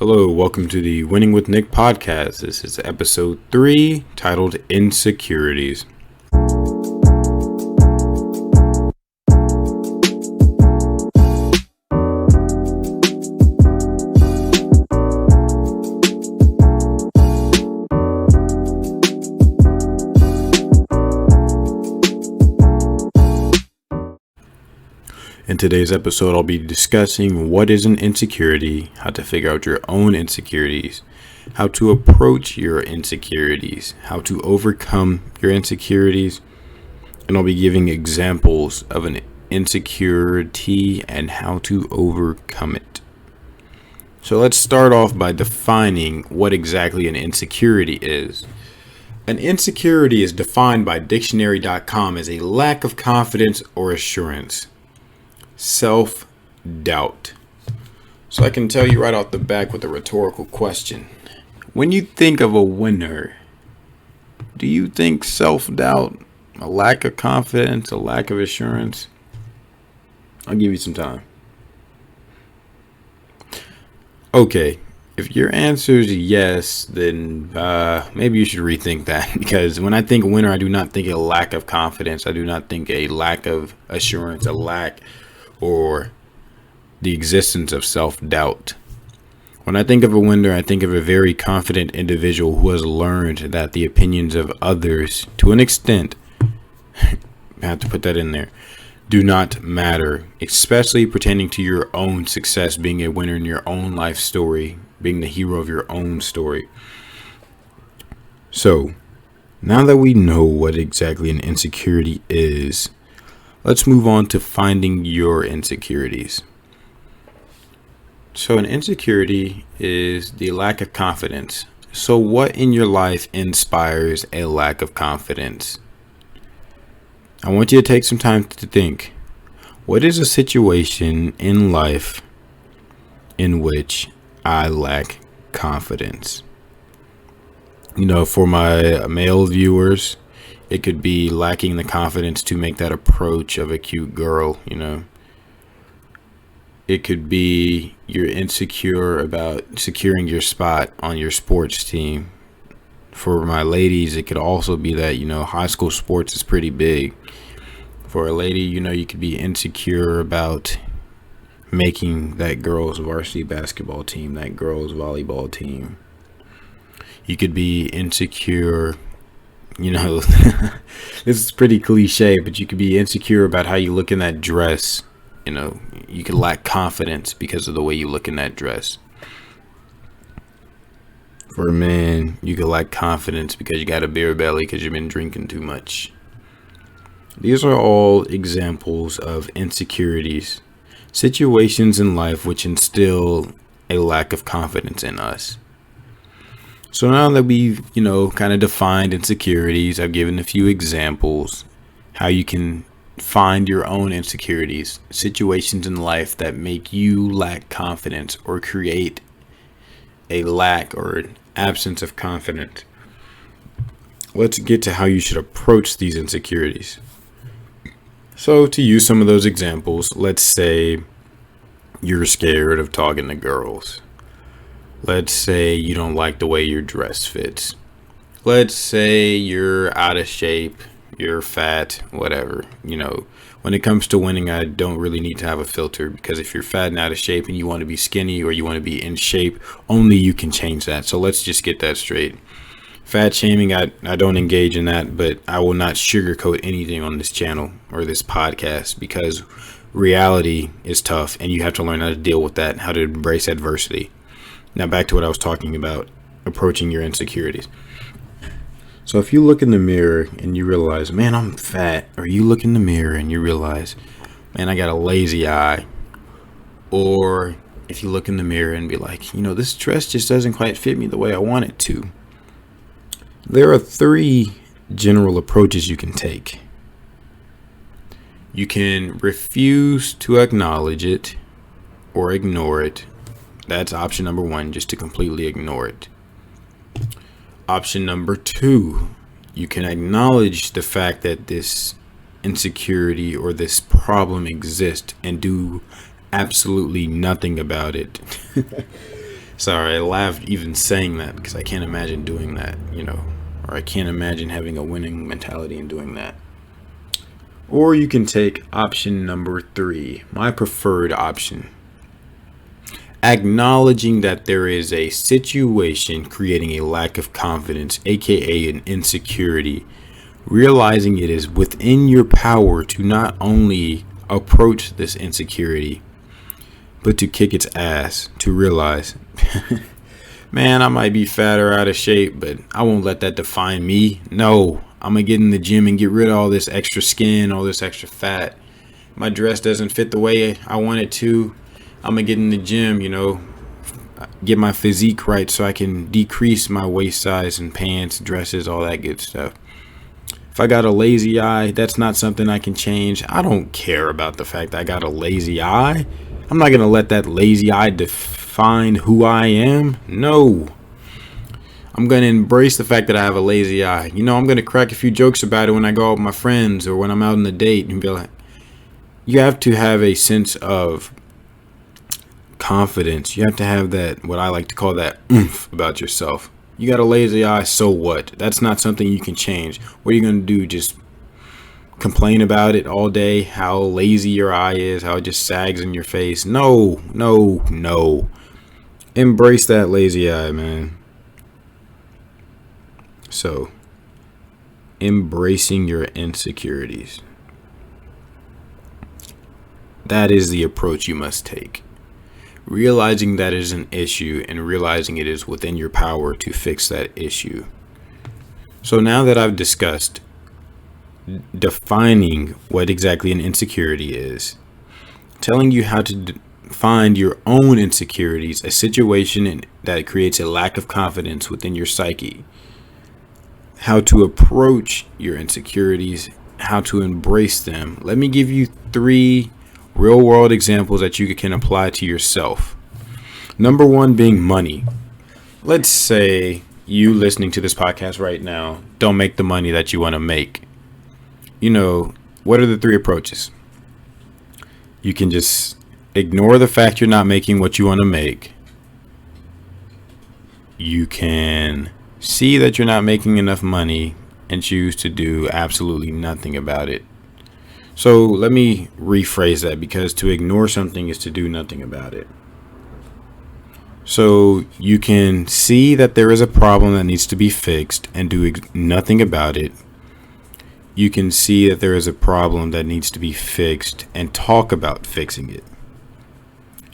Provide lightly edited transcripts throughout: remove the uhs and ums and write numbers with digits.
Hello, welcome to the Winning with Nick podcast. This is episode 3 titled Insecurities. In today's episode, I'll be discussing what is an insecurity, how to figure out your own insecurities, how to approach your insecurities, how to overcome your insecurities, and I'll be giving examples of an insecurity and how to overcome it. So let's start off by defining what exactly an insecurity is. An insecurity is defined by dictionary.com as a lack of confidence or assurance. Self-doubt. So I can tell you right off the back with a rhetorical question. When you think of a winner, do you think self-doubt, a lack of confidence, a lack of assurance? I'll give you some time. Okay, if your answer is yes, then maybe you should rethink that, because when I think winner, I do not think a lack of confidence. I do not think a lack of assurance, a lack or the existence of self-doubt. When I think of a winner, I think of a very confident individual who has learned that the opinions of others, to an extent, I have to put that in there, do not matter, especially pertaining to your own success, being a winner in your own life story, being the hero of your own story. So, now that we know what exactly an insecurity is, let's move on to finding your insecurities. So an insecurity is the lack of confidence. So what in your life inspires a lack of confidence? I want you to take some time to think. What is a situation in life in which I lack confidence? For my male viewers, it could be lacking the confidence to make that approach of a cute girl, It could be you're insecure about securing your spot on your sports team. For my ladies, it could also be that, high school sports is pretty big. For a lady, you could be insecure about making that girl's varsity basketball team, that girl's volleyball team. You could be insecure. This is pretty cliche, but you could be insecure about how you look in that dress. You could lack confidence because of the way you look in that dress. For a man, you could lack confidence because you got a beer belly because you've been drinking too much. These are all examples of insecurities, situations in life which instill a lack of confidence in us. So now that we've, kind of defined insecurities, I've given a few examples how you can find your own insecurities, situations in life that make you lack confidence or create a lack or an absence of confidence. Let's get to how you should approach these insecurities. So to use some of those examples, let's say you're scared of talking to girls. Let's say you don't like the way your dress fits. Let's say you're out of shape, you're fat, whatever. When it comes to winning, I don't really need to have a filter, because if you're fat and out of shape and you want to be skinny or you want to be in shape, only you can change that. So let's just get that straight. Fat shaming, I don't engage in that, but I will not sugarcoat anything on this channel or this podcast, because reality is tough and you have to learn how to deal with that, how to embrace adversity. Now back to what I was talking about, approaching your insecurities. So if you look in the mirror and you realize, man, I'm fat, or you look in the mirror and you realize, man, I got a lazy eye, or if you look in the mirror and be like, this dress just doesn't quite fit me the way I want it to. There are 3 general approaches you can take. You can refuse to acknowledge it or ignore it. That's option number 1, just to completely ignore it. Option number 2, you can acknowledge the fact that this insecurity or this problem exists and do absolutely nothing about it. Sorry, I laughed even saying that because I can't imagine doing that, or I can't imagine having a winning mentality and doing that. Or you can take option number 3, my preferred option. Acknowledging that there is a situation creating a lack of confidence, aka an insecurity. Realizing it is within your power to not only approach this insecurity, but to kick its ass, to realize, man, I might be fat or out of shape, but I won't let that define me. No, I'm going to get in the gym and get rid of all this extra skin, all this extra fat. My dress doesn't fit the way I want it to. I'm going to get in the gym, get my physique right so I can decrease my waist size and pants, dresses, all that good stuff. If I got a lazy eye, that's not something I can change. I don't care about the fact that I got a lazy eye. I'm not going to let that lazy eye define who I am. No. I'm going to embrace the fact that I have a lazy eye. I'm going to crack a few jokes about it when I go out with my friends or when I'm out on a date and be like, you have to have a sense of confidence. You have to have that, what I like to call that oomph about yourself. You got a lazy eye, so what? That's not something you can change. What are you going to do? Just complain about it all day, how lazy your eye is, how it just sags in your face? No. Embrace that lazy eye, man. So, embracing your insecurities. That is the approach you must take. Realizing that is an issue and realizing it is within your power to fix that issue. So now that I've discussed defining what exactly an insecurity is, telling you how to find your own insecurities, a situation that creates a lack of confidence within your psyche, how to approach your insecurities, how to embrace them, let me give you 3 real world examples that you can apply to yourself. Number 1 being money. Let's say you listening to this podcast right now don't make the money that you want to make. What are the 3 approaches? You can just ignore the fact you're not making what you want to make. You can see that you're not making enough money and choose to do absolutely nothing about it. So let me rephrase that, because to ignore something is to do nothing about it. So you can see that there is a problem that needs to be fixed and do nothing about it. You can see that there is a problem that needs to be fixed and talk about fixing it.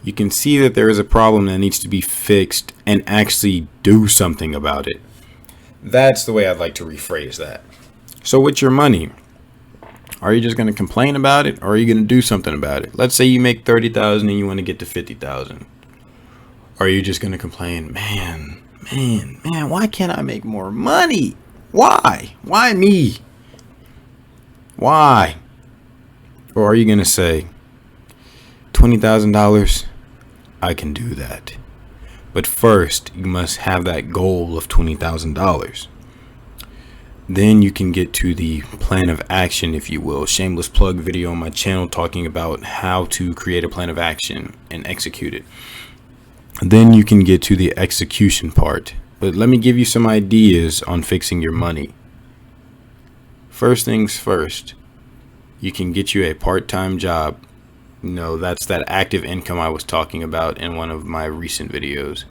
You can see that there is a problem that needs to be fixed and actually do something about it. That's the way I'd like to rephrase that. So with your money, are you just going to complain about it, or are you going to do something about it? Let's say you make $30,000 and you want to get to $50,000. Are you just going to complain, man, why can't I make more money? Why? Why me? Why? Or are you going to say, $20,000, I can do that. But first, you must have that goal of $20,000. Then you can get to the plan of action, if you will. Shameless plug video on my channel talking about how to create a plan of action and execute it. Then you can get to the execution part. But let me give you some ideas on fixing your money. First things first, you can get you a part-time job. That's that active income I was talking about in one of my recent videos.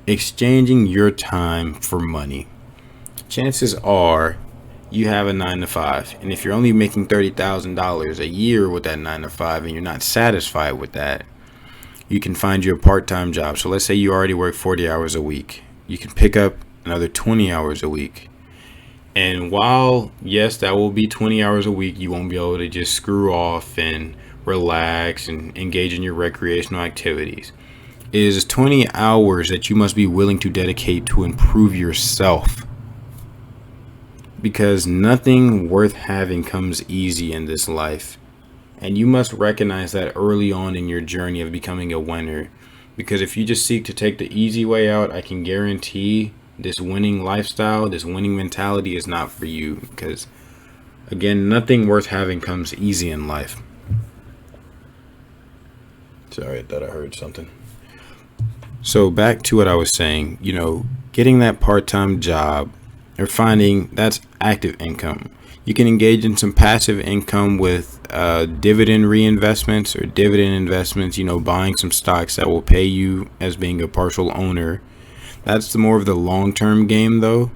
Exchanging your time for money. Chances are you have a 9-to-5, and if you're only making $30,000 a year with that 9-to-5 and you're not satisfied with that, you can find you a part-time job. So let's say you already work 40 hours a week. You can pick up another 20 hours a week. And while, yes, that will be 20 hours a week, you won't be able to just screw off and relax and engage in your recreational activities. It is 20 hours that you must be willing to dedicate to improve yourself. Because nothing worth having comes easy in this life. And you must recognize that early on in your journey of becoming a winner. Because if you just seek to take the easy way out, I can guarantee this winning lifestyle, this winning mentality is not for you. Because, again, nothing worth having comes easy in life. Sorry, I thought I heard something. So back to what I was saying, getting that part-time job or finding that's active income. You can engage in some passive income with dividend reinvestments or dividend investments, buying some stocks that will pay you as being a partial owner. That's more of the long-term game though.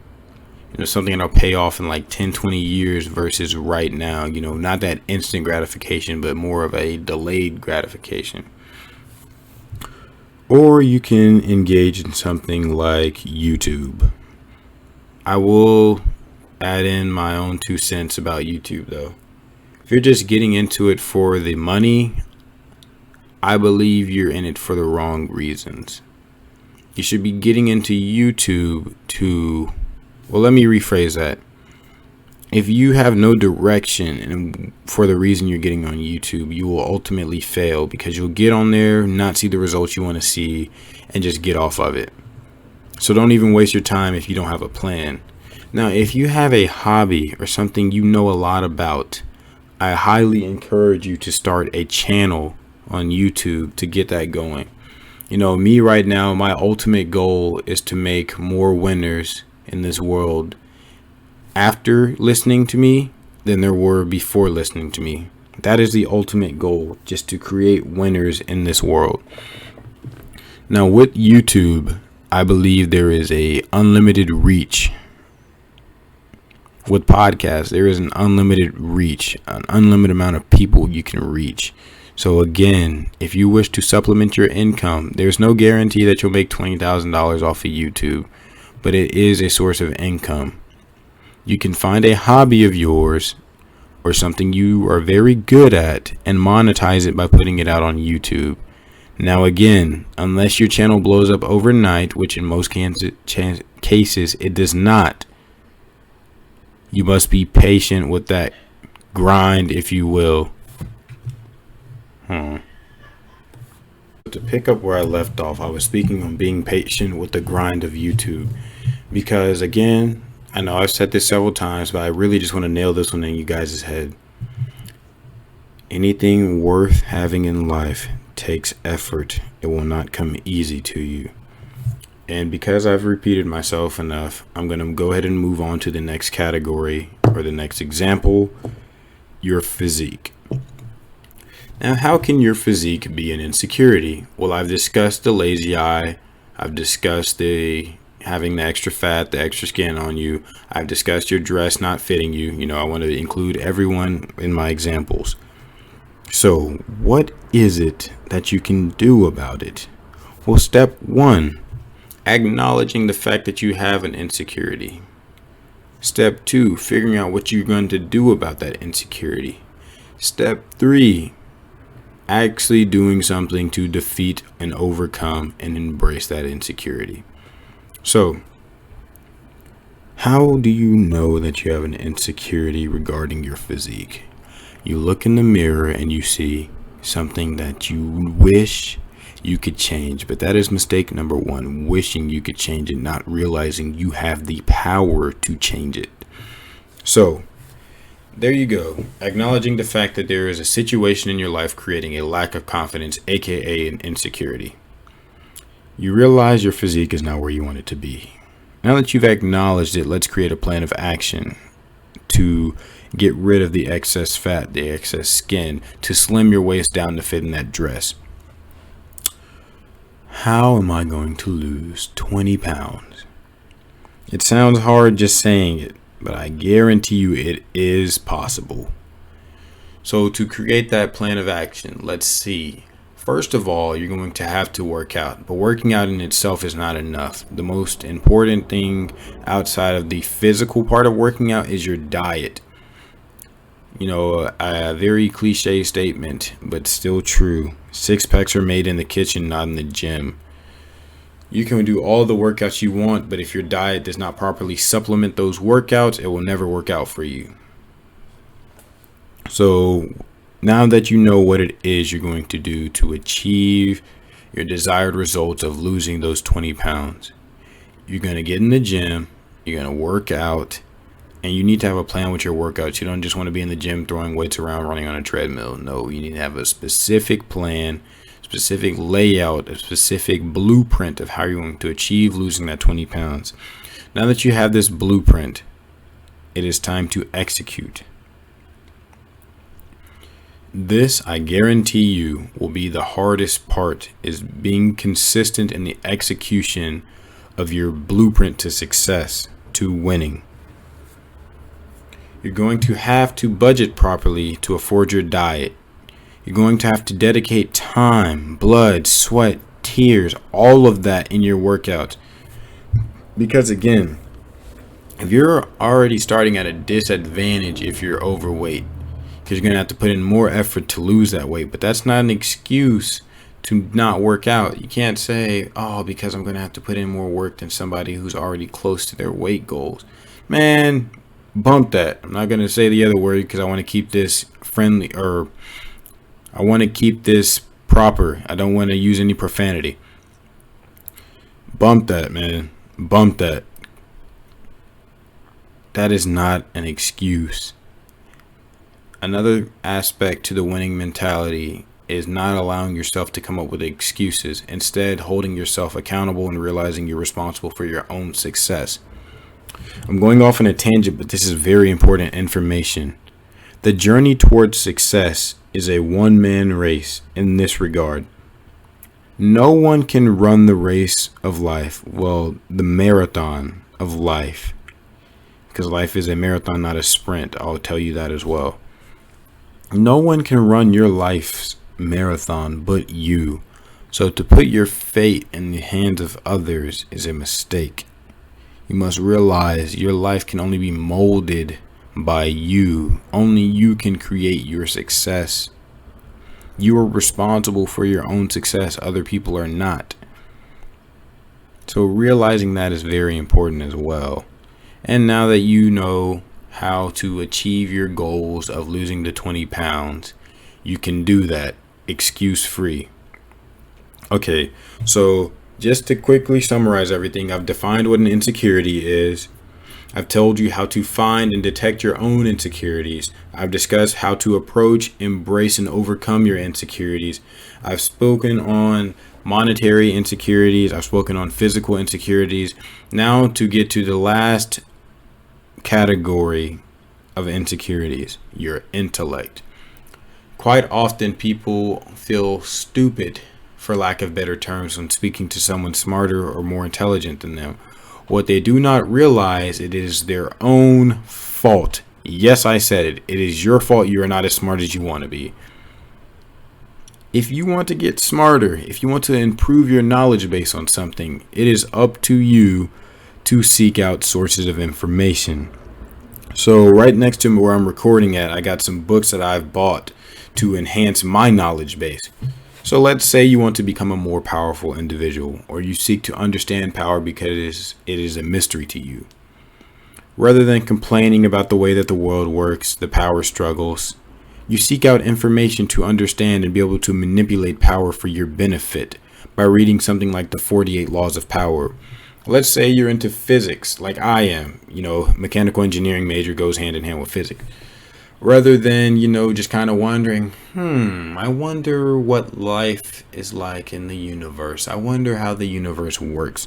Something that'll pay off in like 10, 20 years versus right now, not that instant gratification, but more of a delayed gratification. Or you can engage in something like YouTube. I will add in my own 2 cents about YouTube though. If you're just getting into it for the money, I believe you're in it for the wrong reasons. You should be getting into YouTube well, let me rephrase that. If you have no direction and for the reason you're getting on YouTube, you will ultimately fail because you'll get on there, not see the results you want to see, and just get off of it. So don't even waste your time if you don't have a plan. Now, if you have a hobby or something you know a lot about, I highly encourage you to start a channel on YouTube to get that going. Me right now, my ultimate goal is to make more winners in this world after listening to me than there were before listening to me. That is the ultimate goal, just to create winners in this world. Now with YouTube, I believe there is a unlimited reach. With podcasts, there is an unlimited reach, an unlimited amount of people you can reach. So again, if you wish to supplement your income, there's no guarantee that you'll make $20,000 off of YouTube, but it is a source of income. You can find a hobby of yours or something you are very good at and monetize it by putting it out on YouTube. Now again, unless your channel blows up overnight, which in most cases it does not, you must be patient with that grind, if you will. To pick up where I left off, I was speaking on being patient with the grind of YouTube. Because again, I know I've said this several times, but I really just want to nail this one in you guys' head. Anything worth having in life takes effort. It will not come easy to you. And because I've repeated myself enough, I'm going to go ahead and move on to the next category or the next example, your physique. Now, how can your physique be an insecurity? Well, I've discussed the lazy eye. I've discussed the having the extra fat, the extra skin on you. I've discussed your dress not fitting you. I want to include everyone in my examples. So what is it that you can do about it? Well, step 1, acknowledging the fact that you have an insecurity. Step 2, figuring out what you're going to do about that insecurity. Step 3, actually doing something to defeat and overcome and embrace that insecurity. So, how do you know that you have an insecurity regarding your physique? You look in the mirror and you see something that you wish you could change, but that is mistake number 1, wishing you could change it, not realizing you have the power to change it. So, there you go. Acknowledging the fact that there is a situation in your life creating a lack of confidence, aka an insecurity. You realize your physique is not where you want it to be. Now that you've acknowledged it, let's create a plan of action to get rid of the excess fat, the excess skin, to slim your waist down to fit in that dress. How am I going to lose 20 pounds? It sounds hard just saying it, but I guarantee you it is possible. So to create that plan of action, let's see. First of all, you're going to have to work out, but working out in itself is not enough. The most important thing outside of the physical part of working out is your diet. A very cliche statement, but still true. 6-packs are made in the kitchen, not in the gym. You can do all the workouts you want, but if your diet does not properly supplement those workouts, it will never work out for you. So now that you know what it is you're going to do to achieve your desired results of losing those 20 pounds, you're going to get in the gym, you're going to work out, and you need to have a plan with your workouts. You don't just want to be in the gym throwing weights around, running on a treadmill. No, you need to have a specific plan, specific layout, a specific blueprint of how you're going to achieve losing that 20 pounds. Now that you have this blueprint, it is time to execute. This, I guarantee you, will be the hardest part, is being consistent in the execution of your blueprint to success, to winning. You're going to have to budget properly to afford your diet. You're going to have to dedicate time, blood, sweat, tears, all of that in your workout. Because again, if you're already starting at a disadvantage if you're overweight, because you're going to have to put in more effort to lose that weight. But that's not an excuse to not work out. You can't say, oh, because I'm going to have to put in more work than somebody who's already close to their weight goals. Man, bump that. I'm not going to say the other word because I want to keep this friendly, or I want to keep this proper. I don't want to use any profanity. Bump that, man. Bump that. That is not an excuse. Another aspect to the winning mentality is not allowing yourself to come up with excuses. Instead, holding yourself accountable and realizing you're responsible for your own success. I'm going off on a tangent, but this is very important information. The journey towards success is a one-man race in this regard. No one can run the race of life, well, the marathon of life, because life is a marathon, not a sprint. I'll tell you that as well. No one can run your life's marathon but you. So to put your fate in the hands of others is a mistake. You must realize your life can only be molded by you. Only you can create your success. You are responsible for your own success. Other people are not. So realizing that is very important as well. And now that you know how to achieve your goals of losing the 20 pounds, you can do that excuse free. Okay, so just to quickly summarize everything, I've defined what an insecurity is. I've told you how to find and detect your own insecurities. I've discussed how to approach, embrace, and overcome your insecurities. I've spoken on monetary insecurities. I've spoken on physical insecurities. Now to get to the last category of insecurities, your intellect. Quite often people feel stupid, for lack of better terms, when speaking to someone smarter or more intelligent than them. What they do not realize, it is their own fault. Yes, I said it. It is your fault you are not as smart as you want to be. If you want to get smarter, if you want to improve your knowledge base on something, it is up to you to seek out sources of information. So right next to where I'm recording at, I got some books that I've bought to enhance my knowledge base. So let's say you want to become a more powerful individual, or you seek to understand power because it is a mystery to you. Rather than complaining about the way that the world works, the power struggles, you seek out information to understand and be able to manipulate power for your benefit by reading something like the 48 Laws of Power. Let's say you're into physics like I am. Mechanical engineering major goes hand in hand with physics. Rather than, just kind of wondering, I wonder what life is like in the universe. I wonder how the universe works.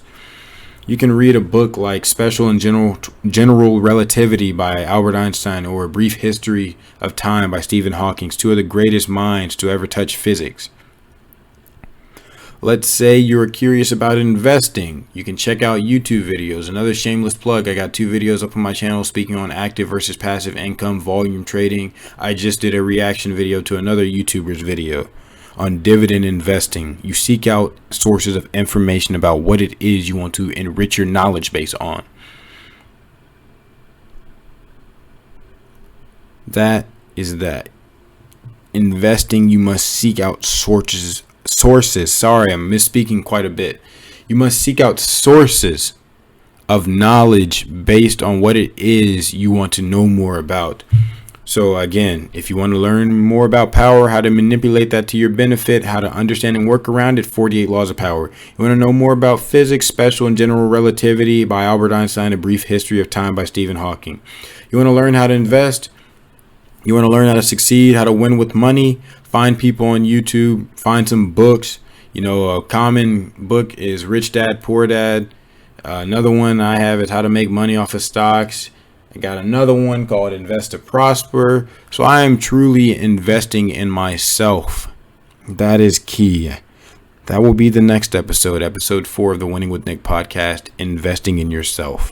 You can read a book like Special and General Relativity by Albert Einstein, or A Brief History of Time by Stephen Hawking, two of the greatest minds to ever touch physics. Let's say you're curious about investing. You can check out YouTube videos. Another shameless plug, I got 2 videos up on my channel speaking on active versus passive income volume trading. I just did a reaction video to another YouTuber's video on dividend investing. You seek out sources of information about what it is you want to enrich your knowledge base on. That is that. Investing, you must seek out sources. Sorry, I'm misspeaking quite a bit. You must seek out sources of knowledge based on what it is you want to know more about. So again, if you want to learn more about power, how to manipulate that to your benefit, how to understand and work around it, 48 Laws of Power. You want to know more about physics, Special and General Relativity by Albert Einstein, A Brief History of Time by Stephen Hawking. You want to learn how to invest? You want to learn how to succeed, how to win with money? find people on YouTube, find some books. A common book is Rich Dad, Poor Dad. Another one I have is How to Make Money Off of Stocks. I got another one called Invest to Prosper. So I am truly investing in myself. That is key. That will be the next episode 4 of the Winning with Nick podcast, investing in yourself.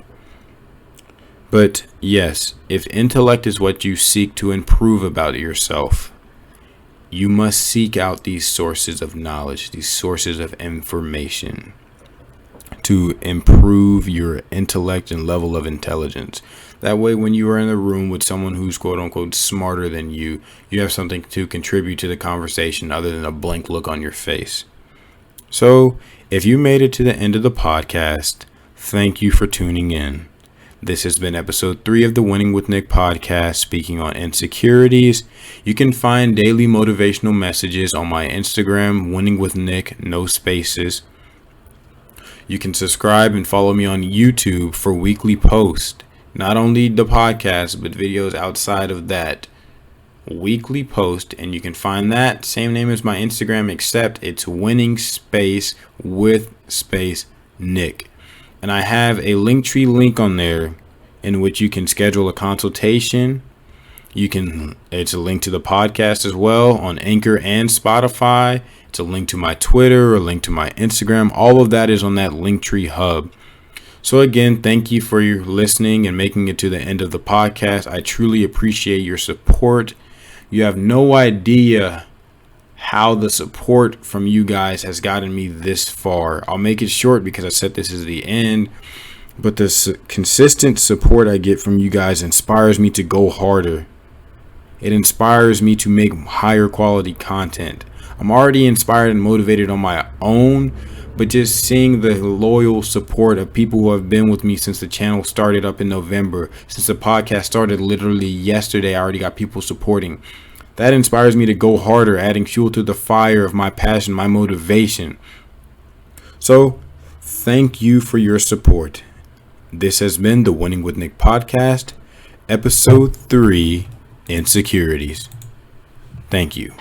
But yes, if intellect is what you seek to improve about yourself, you must seek out these sources of knowledge, these sources of information to improve your intellect and level of intelligence. That way, when you are in a room with someone who's quote unquote smarter than you, you have something to contribute to the conversation other than a blank look on your face. So if you made it to the end of the podcast, thank you for tuning in. This has been episode 3 of the Winning with Nick podcast, speaking on insecurities. You can find daily motivational messages on my Instagram, Winning with Nick, no spaces. You can subscribe and follow me on YouTube for weekly posts. Not only the podcast, but videos outside of that. Weekly post, and you can find that same name as my Instagram, except it's winning space with space Nick. And I have a Linktree link on there in which you can schedule a consultation. It's a link to the podcast as well on Anchor and Spotify. It's a link to my Twitter, a link to my Instagram. All of that is on that Linktree hub. So again, thank you for your listening and making it to the end of the podcast. I truly appreciate your support. You have no idea how the support from you guys has gotten me this far. I'll make it short because I said this is the end, but the consistent support I get from you guys inspires me to go harder. It inspires me to make higher quality content. I'm already inspired and motivated on my own, but just seeing the loyal support of people who have been with me since the channel started up in November, since the podcast started literally yesterday, I already got people supporting. That inspires me to go harder, adding fuel to the fire of my passion, my motivation. So, thank you for your support. This has been the Winning with Nick podcast, episode 3, Insecurities. Thank you.